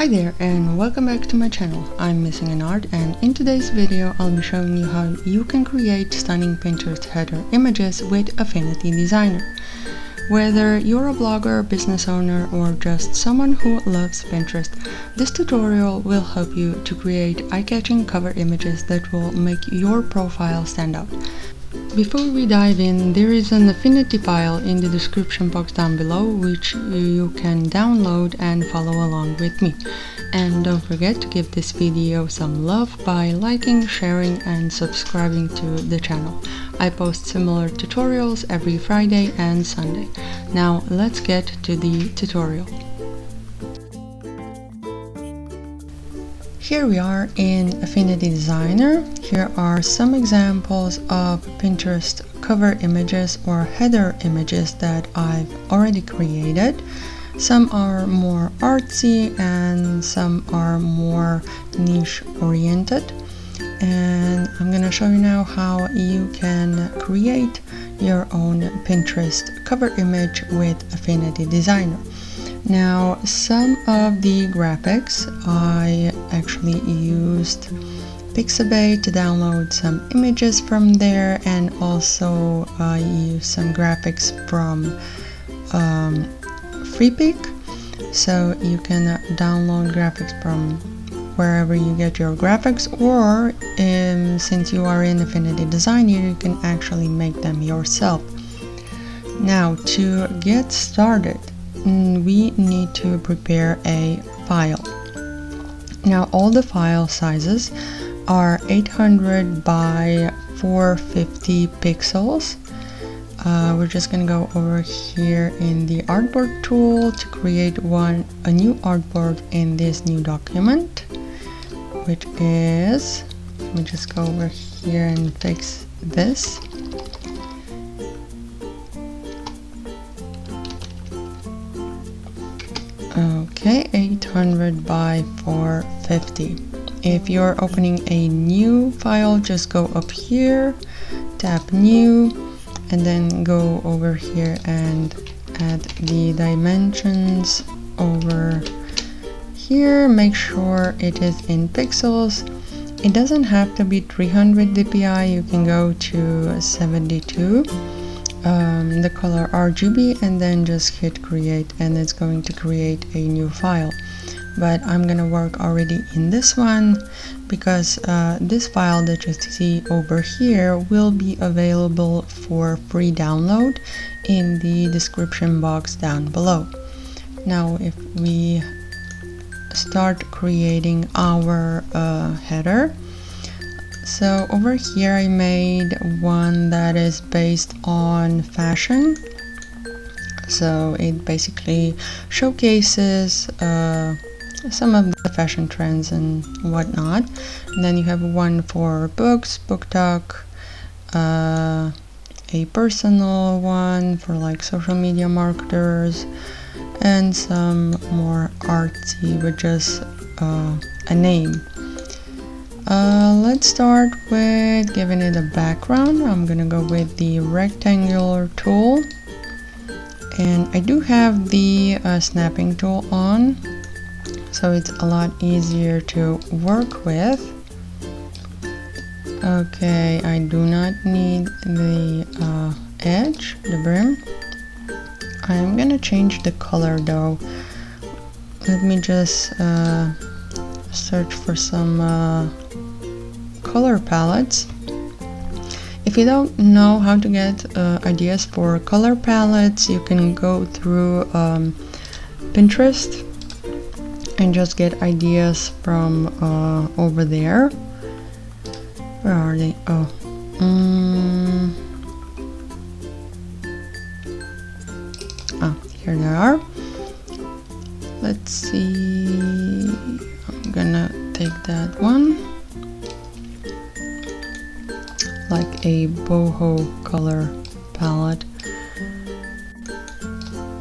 Hi there and welcome back to my channel. I'm Missing an Art, and in today's video I'll be showing you how you can create stunning Pinterest header images with Affinity Designer. Whether you're a blogger, business owner, or just someone who loves Pinterest, this tutorial will help you to create eye-catching cover images that will make your profile stand out. Before we dive in, there is an Affinity file in the description box down below which you can download and follow along with me. And don't forget to give this video some love by liking, sharing, and subscribing to the channel. I post similar tutorials every Friday and Sunday. Now let's get to the tutorial. Here we are in Affinity Designer. Here are some examples of Pinterest cover images or header images that I've already created. Some are more artsy and some are more niche oriented. And I'm gonna show you now how you can create your own Pinterest cover image with Affinity Designer. Now, some of the graphics I actually used Pixabay to download some images from there, and also I used some graphics from Freepik. So you can download graphics from wherever you get your graphics, or since you are in Affinity Designer, you can actually make them yourself. Now, to get started, we need to prepare a file. Now all the file sizes are 800 by 450 pixels. We're just gonna go over here in the artboard tool to create a new artboard in this new document, which is, let me just go over here and fix this. Okay, 800 by 450. If you're opening a new file, just go up here, tap new, and then go over here and add the dimensions over here. Make sure it is in pixels. It doesn't have to be 300 dpi, you can go to 72. The color RGB, and then just hit create, and it's going to create a new file. But I'm gonna work already in this one because this file that you see over here will be available for free download in the description box down below. Now if we start creating our header, so over here I made one that is based on fashion. So it basically showcases some of the fashion trends and whatnot. And then you have one for books, book talk, a personal one for like social media marketers, and some more artsy with just a name. Let's start with giving it a background. I'm gonna go with the rectangular tool, and I do have the snapping tool on, so it's a lot easier to work with. Okay, I do not need the edge, the brim. I'm gonna change the color though. Let me just search for some color palettes. If you don't know how to get ideas for color palettes, you can go through Pinterest and just get ideas from over there. Where are they? Oh, here they are. Let's see, I'm gonna take that one, like a boho color palette.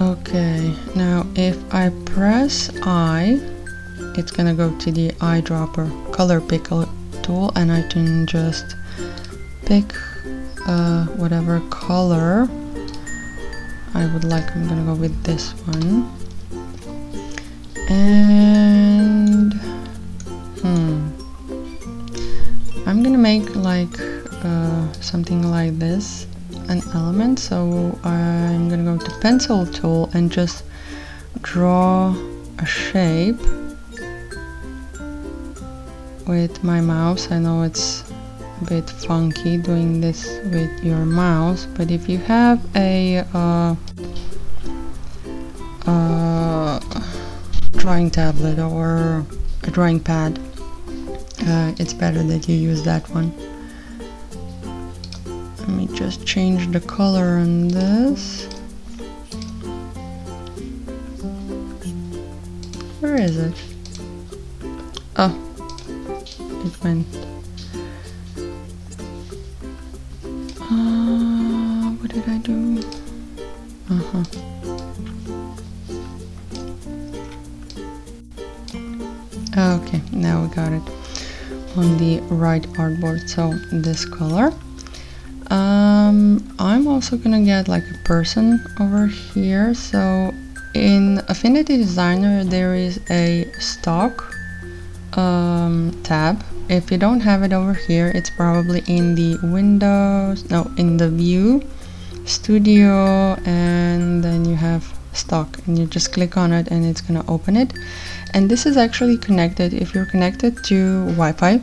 Okay, now if I press I, it's gonna go to the eyedropper color pick tool, and I can just pick whatever color I would like. I'm gonna go with this one, and like something like this, an element. So I'm gonna go to pencil tool and just draw a shape with my mouse. I know it's a bit funky doing this with your mouse, but if you have a drawing tablet or a drawing pad, it's better that you use that one. Let me just change the color on this. Where is it? Oh, it went. What did I do? Okay, now we got it on the right artboard. So this color. I'm also gonna get like a person over here. So in Affinity Designer there is a stock tab. If you don't have it over here, it's probably in the Windows, no, in the View, Studio, and then you have stock, and you just click on it and it's gonna open it. And this is actually connected. If you're connected to Wi-Fi,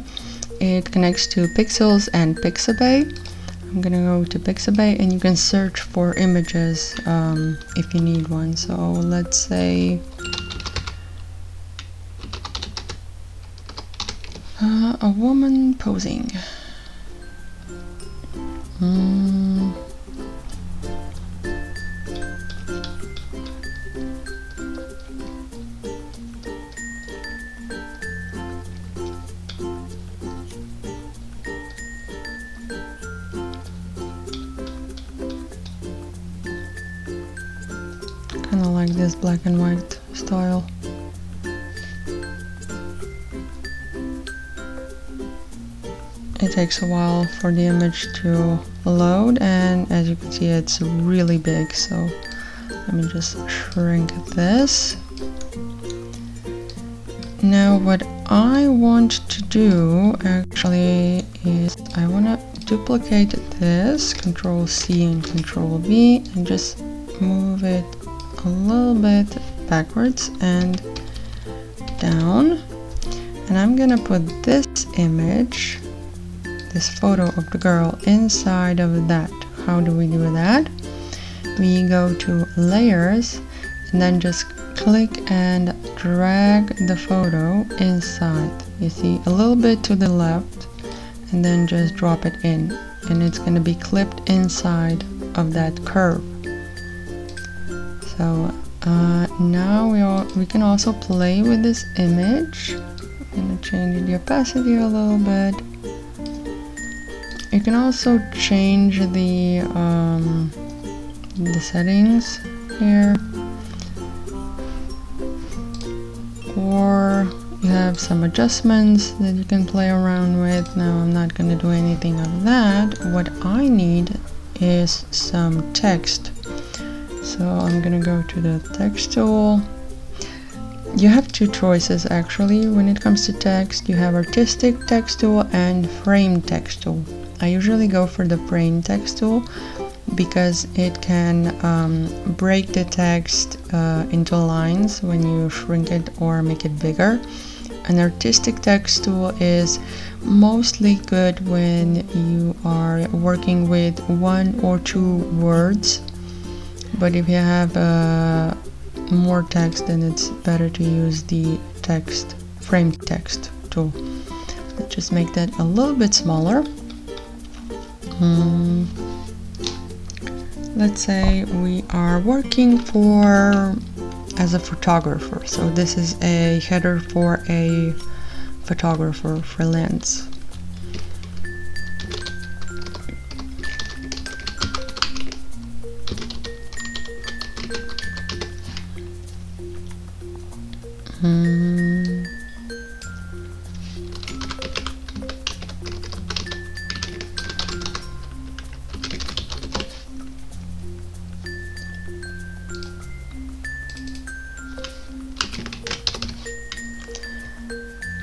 it connects to Pixels and Pixabay. I'm gonna go to Pixabay, and you can search for images if you need one. So let's say a woman posing. Kind of like this black and white style. It takes a while for the image to load, and as you can see, it's really big. So let me just shrink this. Now what I want to do actually is I want to duplicate this, Control C and Control V, and just move it a little bit backwards and down. And I'm gonna put this image, this photo of the girl, inside of that. How do we do that? We go to layers and then just click and drag the photo inside. You see, a little bit to the left, and then just drop it in, and it's going to be clipped inside of that curve. So now we can also play with this image. I'm going to change the opacity a little bit. You can also change the settings here, or you have some adjustments that you can play around with. Now I'm not going to do anything of that. What I need is some text. So I'm going to go to the text tool. You have two choices actually when it comes to text. You have artistic text tool and frame text tool. I usually go for the frame text tool because it can break the text into lines when you shrink it or make it bigger. An artistic text tool is mostly good when you are working with 1 or 2 words, but if you have more text, then it's better to use the frame text tool. Let's just make that a little bit smaller. Let's say we are working as a photographer. So this is a header for a photographer freelance.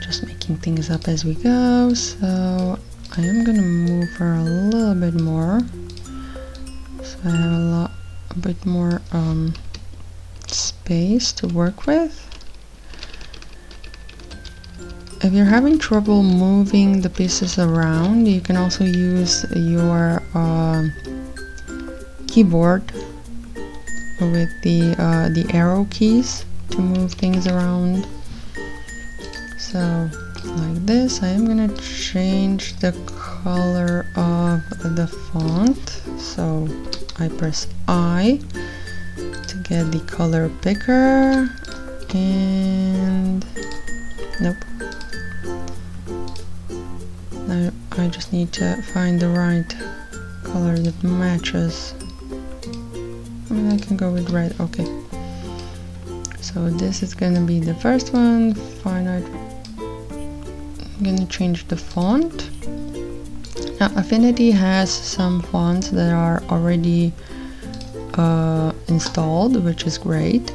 Just making things up as we go. So I am gonna move her a little bit more, so I have a bit more space to work with. If you're having trouble moving the pieces around, you can also use your keyboard with the arrow keys to move things around. So like this. I am gonna change the color of the font, so I press I to get the color picker, and nope. Now I just need to find the right color that matches. I mean, I can go with red. Okay, so this is gonna be the first one. Finite. I'm gonna change the font. Now Affinity has some fonts that are already installed, which is great,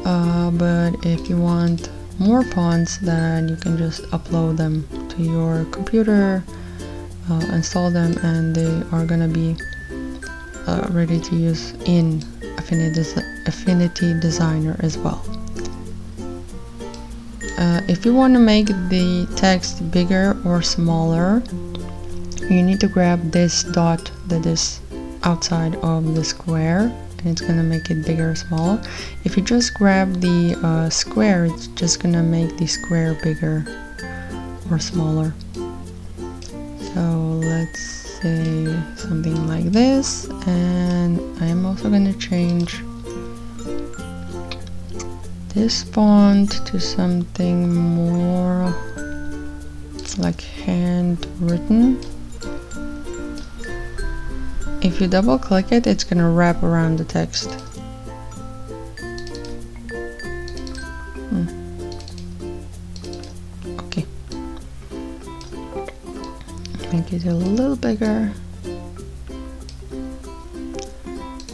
but if you want more fonts, then you can just upload them to your computer, install them, and they are gonna be ready to use in Affinity Designer as well. If you want to make the text bigger or smaller, you need to grab this dot that is outside of the square, and it's gonna make it bigger or smaller. If you just grab the square, it's just gonna make the square bigger or smaller. So let's say something like this, and I am also gonna change this font to something more like handwritten. If you double click it, it's gonna wrap around the text. Okay. Make it a little bigger.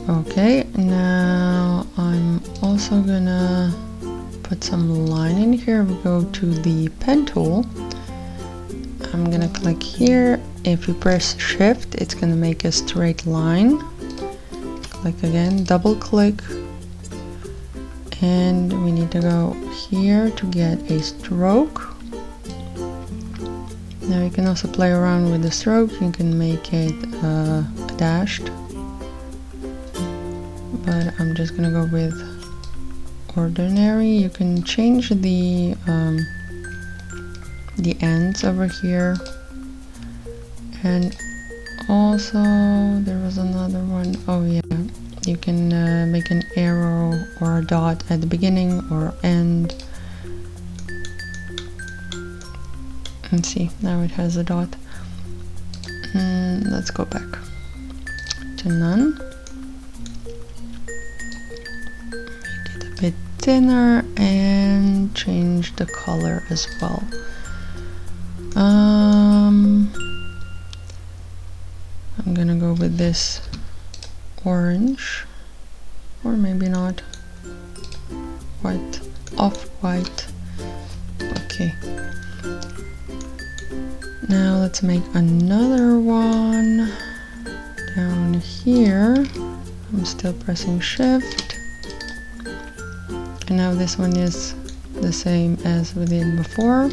Okay, now I'm also gonna put some line in here. We go to the pen tool. I'm gonna click here. If you press shift, it's gonna make a straight line. Click again, double click, and we need to go here to get a stroke. Now you can also play around with the stroke. You can make it dashed, but I'm just gonna go with ordinary. You can change the ends over here, and also there was another one. Oh yeah, you can make an arrow or a dot at the beginning or end. And see, now it has a dot. Let's go back to none. Make it a bit thinner and change the color as well. I'm gonna go with this orange, or maybe not, white, off-white. Okay, now let's make another one down here. I'm still pressing shift, and now this one is the same as we did before.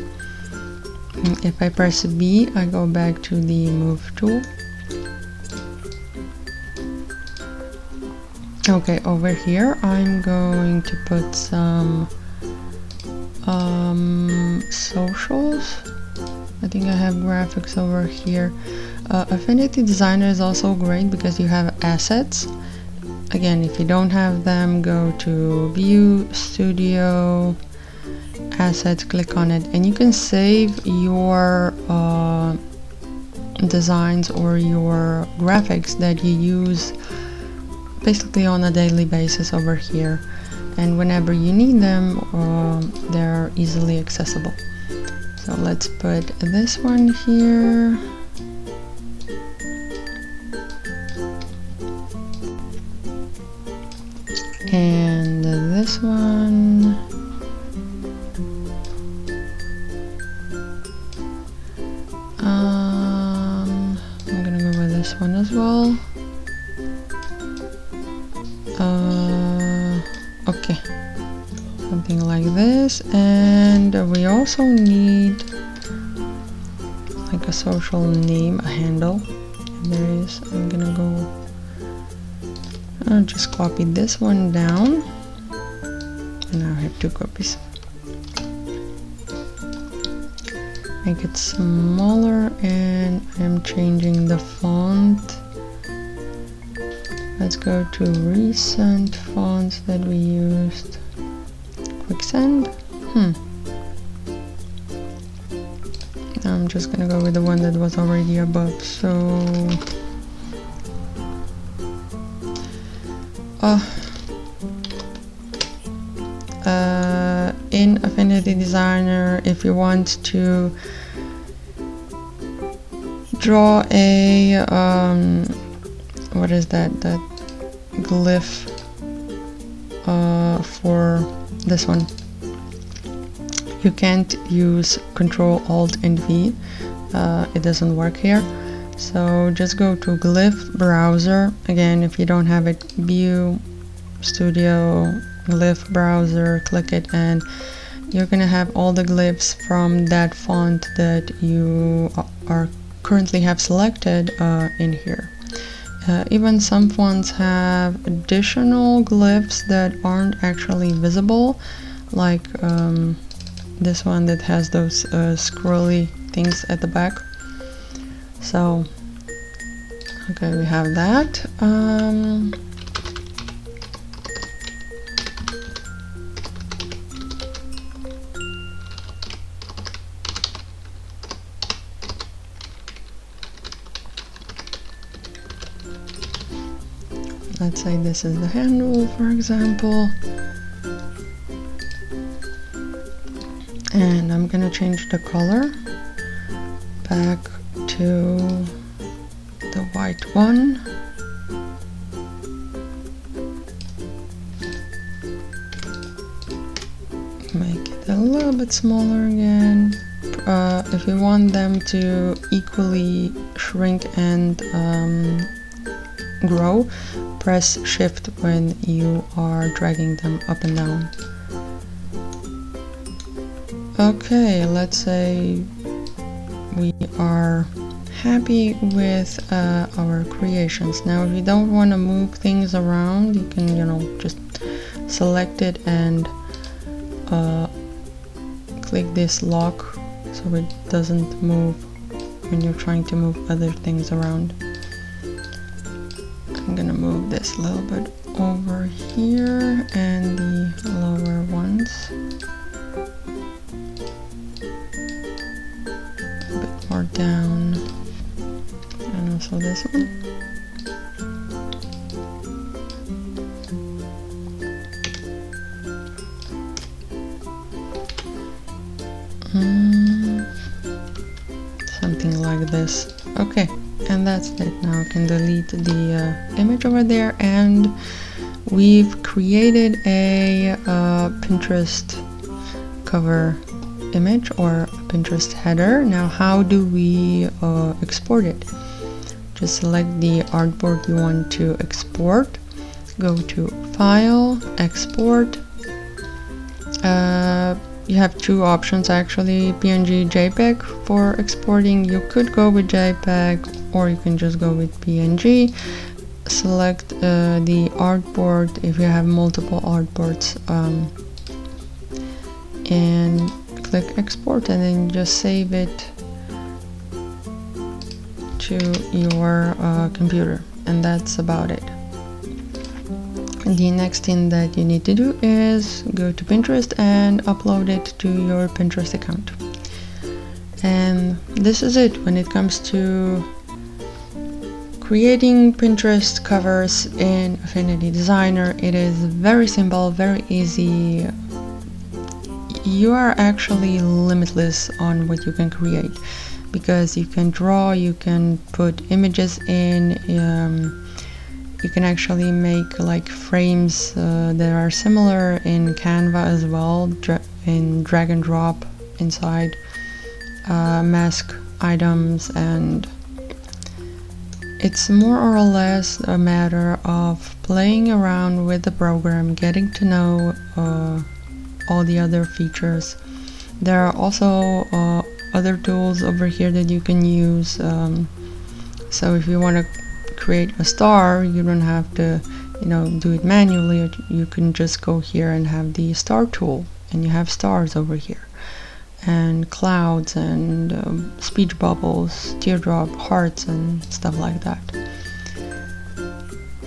If I press B, I go back to the move tool. Okay, over here I'm going to put some socials. I think I have graphics over here. Affinity Designer is also great because you have assets. Again, if you don't have them, go to View, Studio, Assets, click on it, and you can save your designs or your graphics that you use basically on a daily basis over here, and whenever you need them, they're easily accessible. So let's put this one here, and this one, this one as well. Okay, something like this. And we also need like a social name, a handle. And there is, I'm gonna go, I'll just copy this one down. And now I have 2 copies. Make it smaller, and I'm changing the font. Let's go to recent fonts that we used. Quick send. I'm just gonna go with the one that was already above. So in Affinity Designer, if you want to draw a what is that glyph for this one, you can't use Control Alt and V. It doesn't work here. So just go to glyph browser. Again, if you don't have it, View, Studio, glyph browser, click it, and you're gonna have all the glyphs from that font that you are currently have selected in here. Even some fonts have additional glyphs that aren't actually visible, like this one that has those scrolly things at the back. So okay, we have that. Let's say this is the handle, for example. And I'm gonna change the color back to the white one. Make it a little bit smaller again. If you want them to equally shrink and grow, press Shift when you are dragging them up and down. Okay, let's say we are happy with our creations. Now if you don't want to move things around, you can, just select it and click this lock so it doesn't move when you're trying to move other things around. I'm gonna move this a little bit over here and the lower ones a bit more down, and also this one. Something like this. Okay, and that's it. Now I can delete the image over there, and we've created a Pinterest cover image or a Pinterest header. Now how do we export it? Just select the artboard you want to export, go to File, Export. You have 2 options actually, PNG, JPEG for exporting. You could go with JPEG or you can just go with PNG. Select the artboard if you have multiple artboards, and click export, and then just save it to your computer, and that's about it. The next thing that you need to do is go to Pinterest and upload it to your Pinterest account. And this is it when it comes to creating Pinterest covers in Affinity Designer. It is very simple, very easy. You are actually limitless on what you can create, because you can draw, you can put images in, you can actually make like frames that are similar in Canva as well, in drag and drop inside, mask items, and it's more or less a matter of playing around with the program, getting to know all the other features. There are also other tools over here that you can use. So if you want to create a star, you don't have to, do it manually. You can just go here and have the star tool, and you have stars over here, and clouds, and speech bubbles, teardrop, hearts, and stuff like that.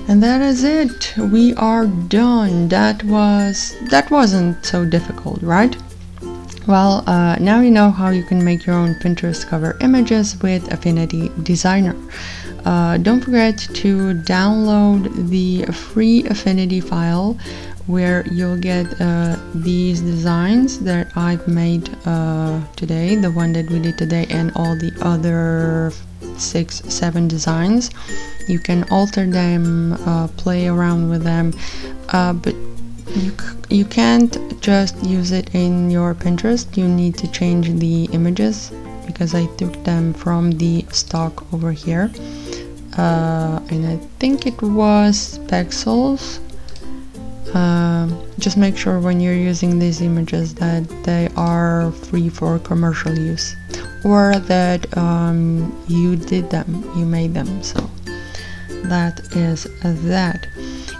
And that is it. We are done. That wasn't so difficult, right? Well, now you know how you can make your own Pinterest cover images with Affinity Designer. Don't forget to download the free Affinity file where you'll get these designs that I've made today, the one that we did today, and all the other 6-7 designs. You can alter them, play around with them, but you can't just use it in your Pinterest. You need to change the images because I took them from the stock over here, and I think it was pixels. Just make sure when you're using these images that they are free for commercial use, or that you did them, you made them. So that is that.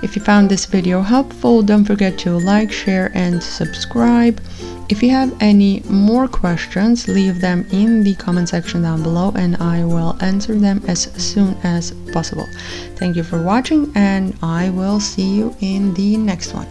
If you found this video helpful, don't forget to like, share, and subscribe. If you have any more questions, leave them in the comment section down below and I will answer them as soon as possible. Thank you for watching, and I will see you in the next one.